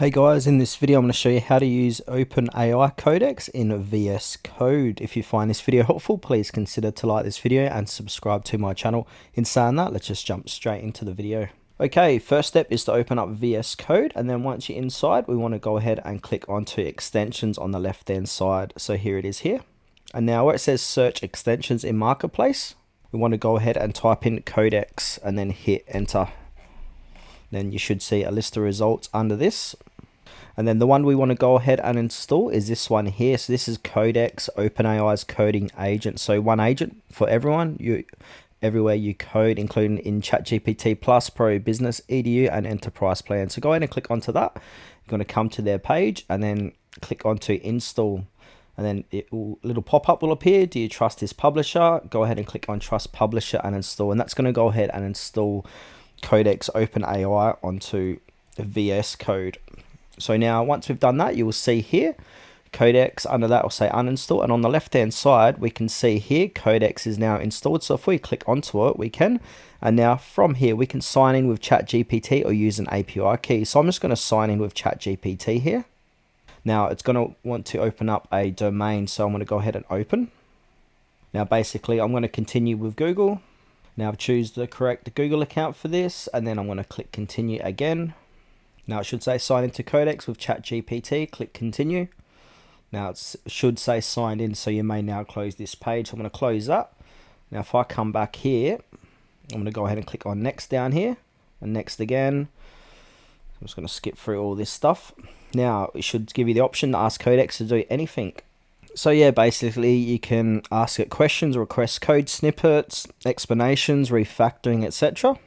Hey guys, in this video I'm going to show you how to use OpenAI Codex in VS Code. If you find this video helpful, please consider to like this video and subscribe to my channel. In saying that, let's just jump straight into the video. Okay, first step is to open up VS Code, and then once you're inside, we want to go ahead and click onto extensions on the left hand side. So here it is here. And now where it says search extensions in Marketplace, we want to go ahead and type in Codex and then hit enter. Then you should see a list of results under this. And then the one we want to go ahead and install is this one here. So this is Codex, OpenAI's coding agent. So one agent for everyone, everywhere you code, including in ChatGPT Plus, Pro, Business, EDU, and Enterprise plan. So go ahead and click onto that. You're going to come to their page and then click onto install. And then a little pop-up will appear. Do you trust this publisher? Go ahead and click on trust publisher and install. And that's going to go ahead and install Codex OpenAI onto VS Code. So now once we've done that, you will see here Codex. Under that will say uninstall, and on the left hand side we can see here Codex is now installed. So if we click onto it, we can, and now from here we can sign in with ChatGPT or use an API key. So I'm just going to sign in with ChatGPT here. Now it's going to want to open up a domain, so I'm going to go ahead and open. Now basically I'm going to continue with Google. Now choose the correct Google account for this, and then I'm going to click continue again. Now it should say sign into Codex with ChatGPT, click continue. Now it should say signed in, so you may now close this page. So I'm going to close that. Now if I come back here, I'm going to go ahead and click on next down here, and next again. I'm just going to skip through all this stuff. Now it should give you the option to ask Codex to do anything. So yeah, basically you can ask it questions, request code snippets, explanations, refactoring, etc.